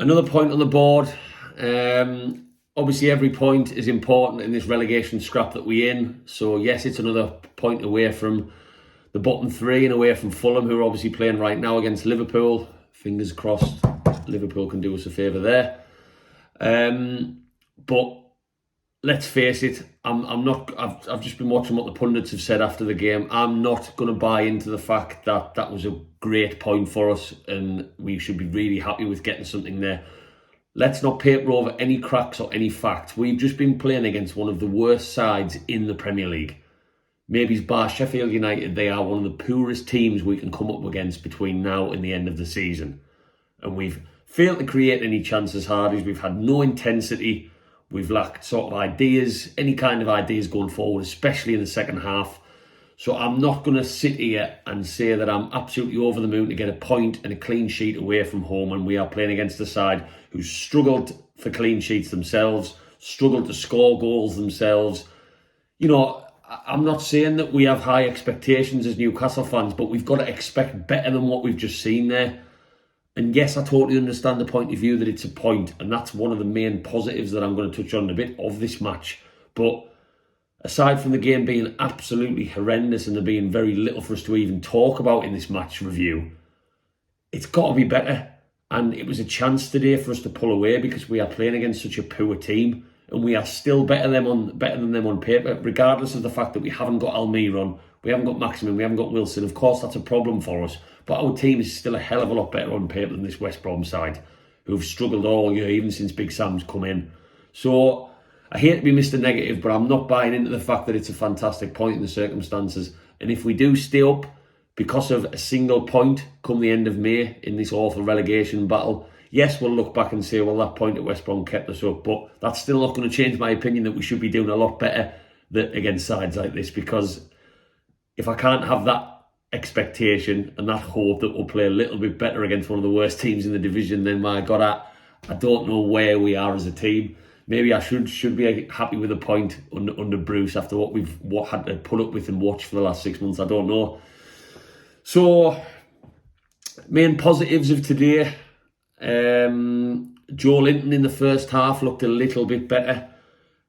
Another point on the board. Obviously, every point is important in this relegation scrap that we're in. So, yes, it's another point away from the bottom three and away from Fulham, who are obviously playing right now against Liverpool. Fingers crossed Liverpool can do us a favour there. But let's face it, I'm not. I've just been watching what the pundits have said after the game. I'm not going to buy into the fact that that was a great point for us and we should be really happy with getting something there. Let's not paper over any cracks or any facts. We've just been playing against one of the worst sides in the Premier League. Maybe bar Sheffield United, they are one of the poorest teams we can come up against between now and the end of the season. And we've failed to create any chances, Hardies. We've had no intensity. We've lacked sort of ideas, any kind of ideas going forward, especially in the second half. So I'm not going to sit here and say that I'm absolutely over the moon to get a point and a clean sheet away from home when we are playing against a side who struggled for clean sheets themselves, struggled to score goals themselves. You know, I'm not saying that we have high expectations as Newcastle fans, but we've got to expect better than what we've just seen there. And yes, I totally understand the point of view that it's a point, and that's one of the main positives that I'm going to touch on a bit of this match. But aside from the game being absolutely horrendous and there being very little for us to even talk about in this match review, it's got to be better. And it was a chance today for us to pull away because we are playing against such a poor team and we are still better than them on paper, regardless of the fact that we haven't got Almiron, we haven't got Maximin, we haven't got Wilson. Of course, that's a problem for us. But our team is still a hell of a lot better on paper than this West Brom side, who've struggled all year, even since Big Sam's come in. So I hate to be Mr. Negative, but I'm not buying into the fact that it's a fantastic point in the circumstances. And if we do stay up because of a single point come the end of May in this awful relegation battle, yes, we'll look back and say, well, that point at West Brom kept us up. But that's still not going to change my opinion that we should be doing a lot better against sides like this. Because if I can't have that expectation and that hope that we'll play a little bit better against one of the worst teams in the division, then my God, I don't know where we are as a team. Maybe I should be happy with a point under Bruce after what we've had to put up with and watch for the last 6 months. I don't know. So, main positives of today. Joe Linton in the first half looked a little bit better.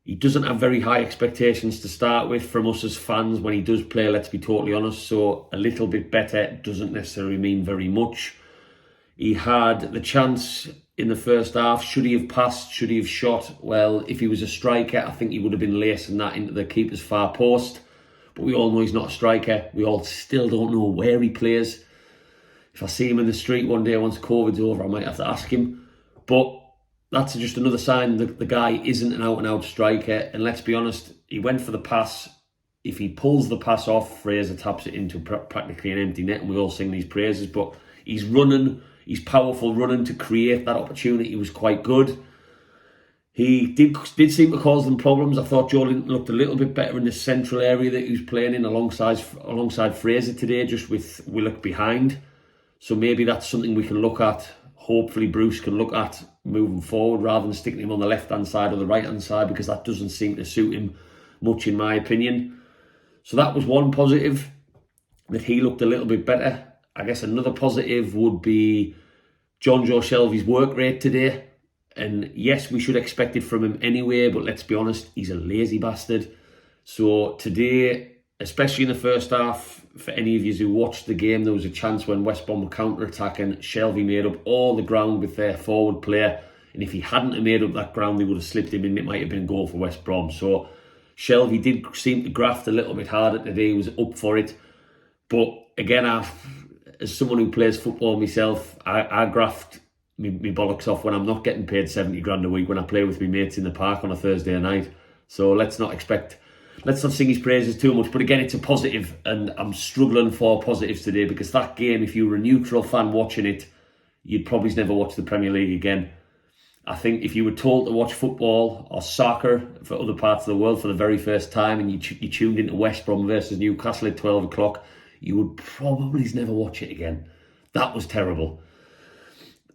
He doesn't have very high expectations to start with from us as fans when he does play, let's be totally honest. So a little bit better doesn't necessarily mean very much. He had the chance in the first half. Should he have passed? Should he have shot? Well, if he was a striker, I think he would have been lacing that into the keeper's far post. But we all know he's not a striker. We all still don't know where he plays. If I see him in the street one day once COVID's over, I might have to ask him. But that's just another sign that the guy isn't an out-and-out striker. And let's be honest, he went for the pass. If he pulls the pass off, Fraser taps it into practically an empty net, and we all sing these praises. But he's running, he's powerful running to create that opportunity. He was quite good. He did seem to cause them problems. I thought Joe Linton looked a little bit better in the central area that he was playing in alongside Fraser today, just with Willock behind. So maybe that's something we can look at. Hopefully Bruce can look at moving forward rather than sticking him on the left-hand side or the right-hand side, because that doesn't seem to suit him much in my opinion. So that was one positive, that he looked a little bit better. I guess another positive would be John Joe Shelvey's work rate today. And yes, we should expect it from him anyway, but let's be honest, he's a lazy bastard. So today, especially in the first half, for any of you who watched the game, there was a chance when West Brom were counter-attacking. Shelvey made up all the ground with their forward player. And if he hadn't made up that ground, they would have slipped him in. It might have been a goal for West Brom. So Shelvey did seem to graft a little bit harder today. He was up for it. But again, as someone who plays football myself, I graft me bollocks off when I'm not getting paid 70 grand a week when I play with my mates in the park on a Thursday night. So let's not sing his praises too much. But again, it's a positive, and I'm struggling for positives today, because that game, if you were a neutral fan watching it, you'd probably never watch the Premier League again. I think if you were told to watch football or soccer for other parts of the world for the very first time, and you tuned into West Brom versus Newcastle at 12 o'clock, you would probably never watch it again. That was terrible.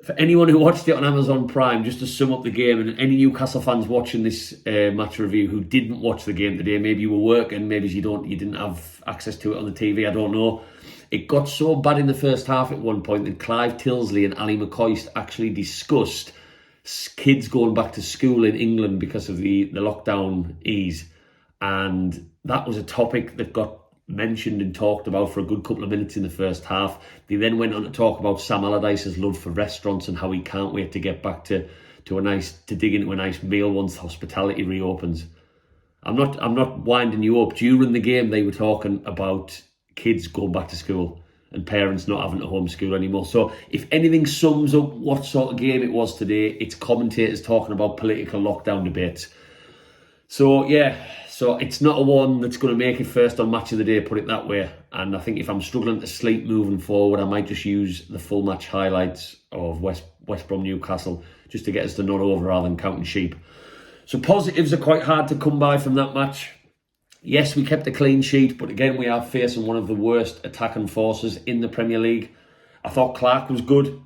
For anyone who watched it on Amazon Prime, just to sum up the game, and any Newcastle fans watching this match review who didn't watch the game today, maybe you were working, maybe you didn't have access to it on the TV, I don't know. It got so bad in the first half at one point that Clive Tilsley and Ali McCoist actually discussed kids going back to school in England because of the lockdown ease. And that was a topic that got mentioned and talked about for a good couple of minutes in the first half. They then went on to talk about Sam Allardyce's love for restaurants and how he can't wait to get back to dig into a nice meal once hospitality reopens. I'm not winding you up. During the game, they were talking about kids going back to school and parents not having to homeschool anymore. So if anything sums up what sort of game it was today, it's commentators talking about political lockdown debates. So yeah, so it's not a one that's going to make it first on Match of the Day, put it that way. And I think if I'm struggling to sleep moving forward, I might just use the full match highlights of West Brom Newcastle just to get us to nod over rather than counting sheep. So positives are quite hard to come by from that match. Yes, we kept a clean sheet, but again, we are facing one of the worst attacking forces in the Premier League. I thought Clark was good.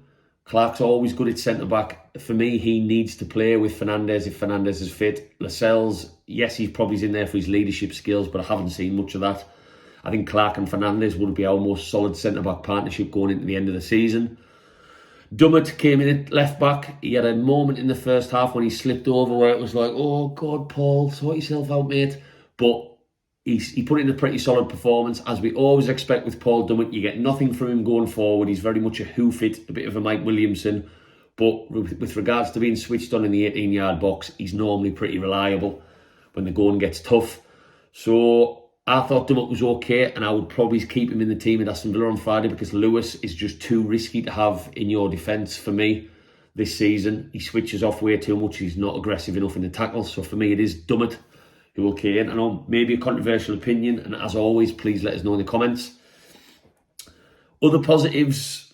Clark's always good at centre-back. For me, he needs to play with Fernandes if Fernandes is fit. Lascelles, yes, he's probably in there for his leadership skills, but I haven't seen much of that. I think Clark and Fernandes would be our most solid centre-back partnership going into the end of the season. Dummett came in at left-back. He had a moment in the first half when he slipped over where it was like, oh, God, Paul, sort yourself out, mate. But he put in a pretty solid performance. As we always expect with Paul Dummett, you get nothing from him going forward. He's very much a hoof-it, a bit of a Mike Williamson. But with regards to being switched on in the 18-yard box, he's normally pretty reliable when the going gets tough. So I thought Dummett was okay, and I would probably keep him in the team at Aston Villa on Friday because Lewis is just too risky to have in your defence for me this season. He switches off way too much. He's not aggressive enough in the tackles. So for me, it is Dummett who will key in. I know maybe a controversial opinion, and as always, please let us know in the comments. Other positives,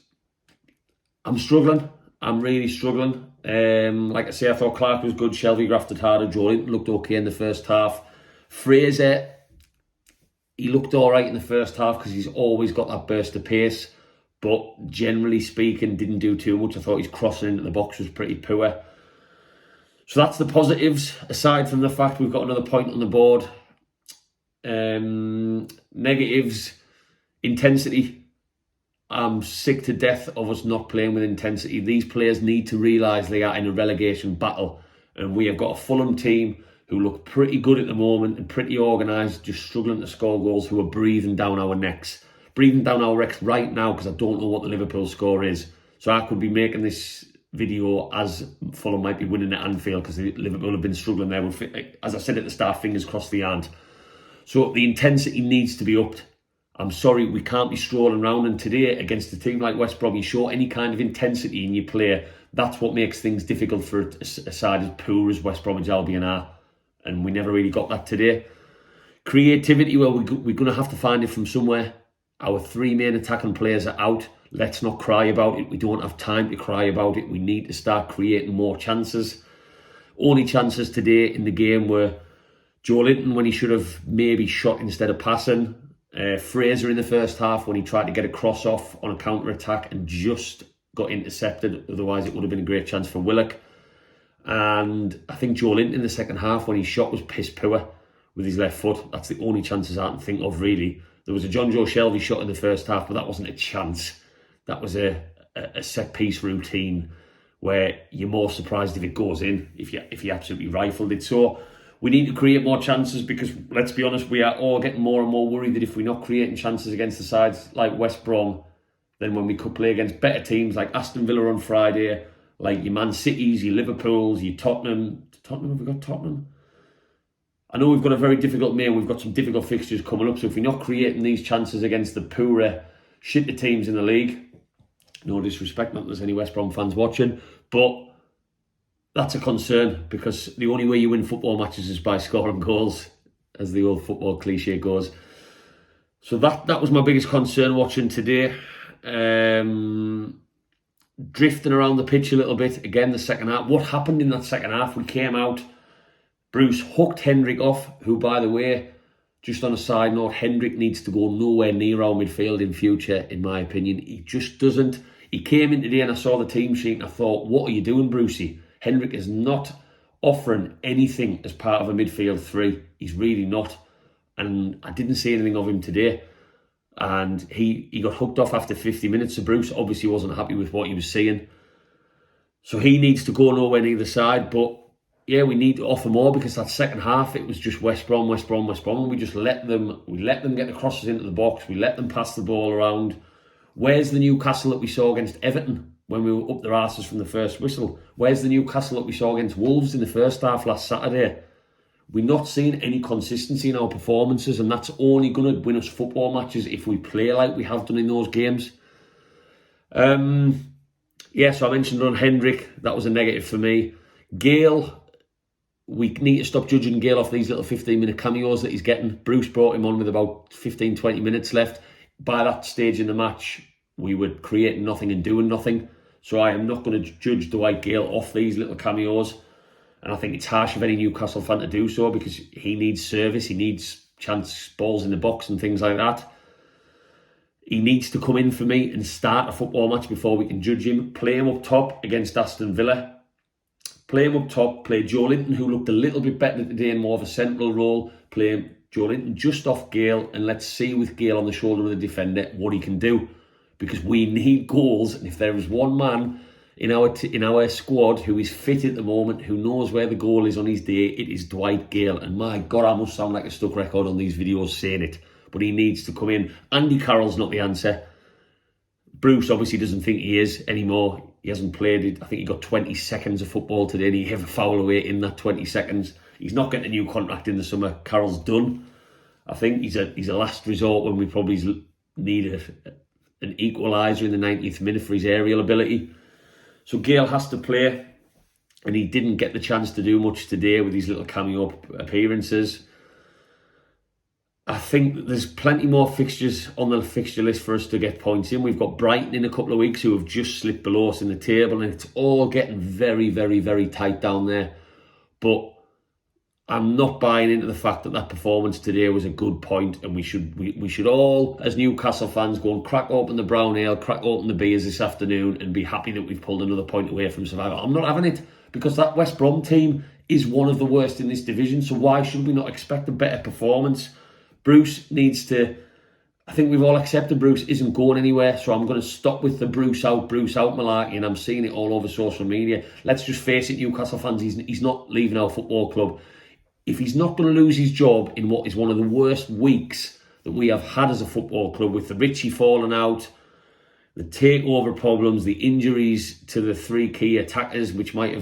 I'm struggling. I'm really struggling. Like I say, I thought Clark was good. Shelvey grafted harder. Joelinton looked okay in the first half. Fraser, he looked all right in the first half because he's always got that burst of pace. But generally speaking, didn't do too much. I thought his crossing into the box was pretty poor. So that's the positives, aside from the fact we've got another point on the board. Negatives, intensity. I'm sick to death of us not playing with intensity. These players need to realise they are in a relegation battle. And we have got a Fulham team who look pretty good at the moment and pretty organised, just struggling to score goals, who are breathing down our necks. Breathing down our necks right now because I don't know what the Liverpool score is. So I could be making this video as Fulham might be winning at Anfield because Liverpool have been struggling there. As I said at the start, fingers crossed they aren't. So the intensity needs to be upped. I'm sorry, we can't be strolling around, and today against a team like West Brom, you show any kind of intensity in your play. That's what makes things difficult for a side as poor as West Bromwich Albion are, and we never really got that today. Creativity, well, we're going to have to find it from somewhere. Our three main attacking players are out. Let's not cry about it. We don't have time to cry about it. We need to start creating more chances. Only chances today in the game were Joelinton when he should have maybe shot instead of passing. Fraser in the first half when he tried to get a cross off on a counter-attack and just got intercepted. Otherwise, it would have been a great chance for Willock. And I think Joelinton in the second half when he shot was piss poor with his left foot. That's the only chances I can think of, really. There was a John Joe Shelvey shot in the first half, but that wasn't a chance. That was a set-piece routine where you're more surprised if it goes in, if you absolutely rifled it. So we need to create more chances because, let's be honest, we are all getting more and more worried that if we're not creating chances against the sides like West Brom, then when we could play against better teams like Aston Villa on Friday, like your Man Cities, your Liverpools, your Tottenham. Have we got Tottenham? I know we've got a very difficult May. We've got some difficult fixtures coming up. So if we're not creating these chances against the poorer, shitter teams in the league, no disrespect, not that there's any West Brom fans watching, but that's a concern because the only way you win football matches is by scoring goals, as the old football cliche goes. So that was my biggest concern watching today. Drifting around the pitch a little bit. Again, the second half. What happened in that second half? We came out. Bruce hooked Hendrick off, who, by the way, just on a side note, Hendrick needs to go nowhere near our midfield in future, in my opinion. He just doesn't. He came in today and I saw the team sheet and I thought, what are you doing, Brucey? Hendrick is not offering anything as part of a midfield three. He's really not. And I didn't see anything of him today. And he got hooked off after 50 minutes. So Bruce obviously wasn't happy with what he was seeing. So he needs to go nowhere neither side. But yeah, we need to offer more, because that second half, it was just West Brom, West Brom, West Brom. And we just let them get the crosses into the box. We let them pass the ball around. Where's the Newcastle that we saw against Everton when we were up their asses from the first whistle? Where's the Newcastle that we saw against Wolves in the first half last Saturday? We're not seeing any consistency in our performances, and that's only going to win us football matches if we play like we have done in those games. Yeah, so I mentioned on Hendrick, that was a negative for me. Gale, we need to stop judging Gale off these little 15-minute cameos that he's getting. Bruce brought him on with about 15, 20 minutes left. By that stage in the match, we were creating nothing and doing nothing. So I am not going to judge Dwight Gale off these little cameos. And I think it's harsh of any Newcastle fan to do so, because he needs service, he needs chance balls in the box and things like that. He needs to come in for me and start a football match before we can judge him. Play him up top against Aston Villa. Play him up top. Play Joe Linton, who looked a little bit better today in more of a central role. Play Joe Linton just off Gale, and let's see with Gale on the shoulder of the defender what he can do. Because we need goals, and if there is one man in our squad who is fit at the moment, who knows where the goal is on his day, it is Dwight Gale. And my God, I must sound like a stuck record on these videos saying it, but he needs to come in. Andy Carroll's not the answer. Bruce obviously doesn't think he is anymore. He hasn't played it. I think he got 20 seconds of football today, and he gave a foul away in that 20 seconds. He's not getting a new contract in the summer. Carroll's done. I think he's a last resort when we probably need an equaliser in the 90th minute for his aerial ability. So Gale has to play, and he didn't get the chance to do much today with his little cameo appearances. I think there's plenty more fixtures on the fixture list for us to get points in. We've got Brighton in a couple of weeks, who have just slipped below us in the table, and it's all getting very, very, very tight down there. But I'm not buying into the fact that performance today was a good point, and we should all, as Newcastle fans, go and crack open the brown ale, crack open the beers this afternoon, and be happy that we've pulled another point away from survival. I'm not having it, because that West Brom team is one of the worst in this division, so why should we not expect a better performance? Bruce needs to... I think we've all accepted Bruce isn't going anywhere, so I'm going to stop with the Bruce out malarkey, and I'm seeing it all over social media. Let's just face it, Newcastle fans, he's not leaving our football club. If he's not going to lose his job in what is one of the worst weeks that we have had as a football club, with the Richie falling out, the takeover problems, the injuries to the three key attackers, which we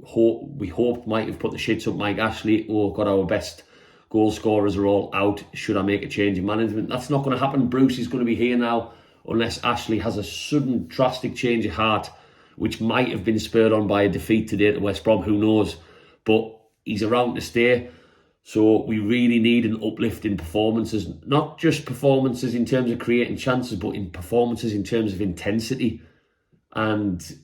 hoped might have put the shits up Mike Ashley, or got our best goal scorers are all out, should I make a change in management? That's not going to happen. Bruce is going to be here now, unless Ashley has a sudden drastic change of heart, which might have been spurred on by a defeat today at West Brom, who knows? But he's around to stay. So we really need an uplift in performances, not just performances in terms of creating chances, but in performances in terms of intensity, and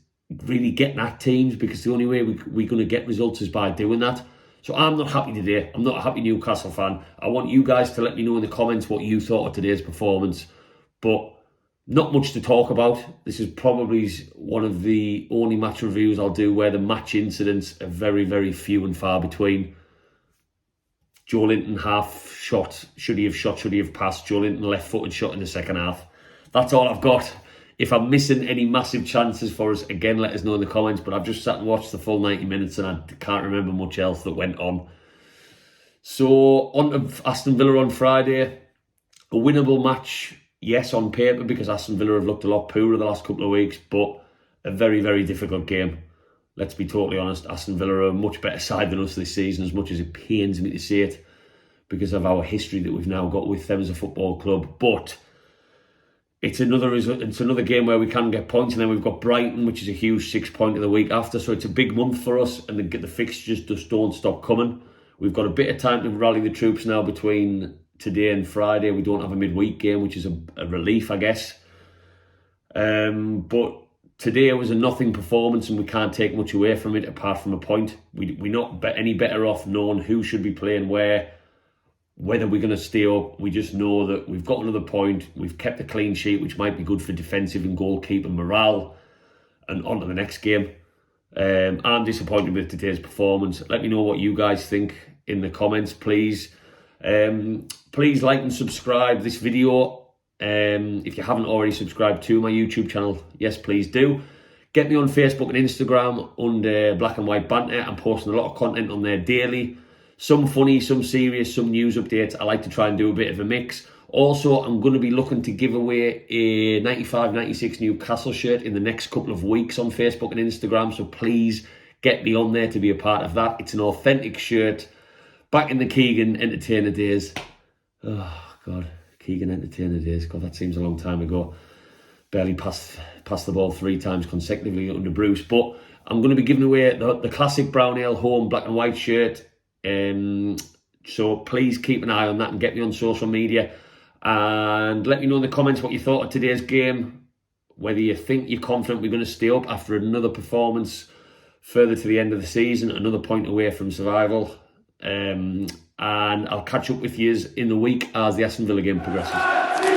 really getting at teams, because the only way we're going to get results is by doing that. So I'm not happy today. I'm not a happy Newcastle fan. I want you guys to let me know in the comments what you thought of today's performance. But not much to talk about. This is probably one of the only match reviews I'll do where the match incidents are very, very few and far between. Joe Linton half shot. Should he have shot? Should he have passed? Joe Linton left-footed shot in the second half. That's all I've got. If I'm missing any massive chances for us, again, let us know in the comments. But I've just sat and watched the full 90 minutes and I can't remember much else that went on. So, on to Aston Villa on Friday. A winnable match, yes, on paper, because Aston Villa have looked a lot poorer the last couple of weeks. But a very, very difficult game. Let's be totally honest. Aston Villa are a much better side than us this season, as much as it pains me to say it, because of our history that we've now got with them as a football club. But it's another game where we can get points, and then we've got Brighton, which is a huge 6 point of the week after. So it's a big month for us, and the fixtures just don't stop coming. We've got a bit of time to rally the troops now between today and Friday. We don't have a midweek game, which is a relief, I guess. But today was a nothing performance, and we can't take much away from it apart from a point. We're not any better off knowing who should be playing where, whether we're going to stay up. We just know that we've got another point. We've kept a clean sheet, which might be good for defensive and goalkeeping morale. And on to the next game. I'm disappointed with today's performance. Let me know what you guys think in the comments, please. Please like and subscribe this video. If you haven't already subscribed to my YouTube channel, yes, please do. Get me on Facebook and Instagram under Black and White Banter. I'm posting a lot of content on there daily. Some funny, some serious, some news updates. I like to try and do a bit of a mix. Also, I'm going to be looking to give away a 95-96 Newcastle shirt in the next couple of weeks on Facebook and Instagram. So please get me on there to be a part of that. It's an authentic shirt. Back in the Keegan Entertainer days. Oh, God. Keegan Entertainer days. God, that seems a long time ago. Barely passed the ball 3 times consecutively under Bruce. But I'm going to be giving away the classic brown ale home black and white shirt. So please keep an eye on that and get me on social media. And let me know in the comments what you thought of today's game. Whether you think you're confident we're going to stay up after another performance further to the end of the season. Another point away from survival. And I'll catch up with you in the week as the Aston Villa game progresses.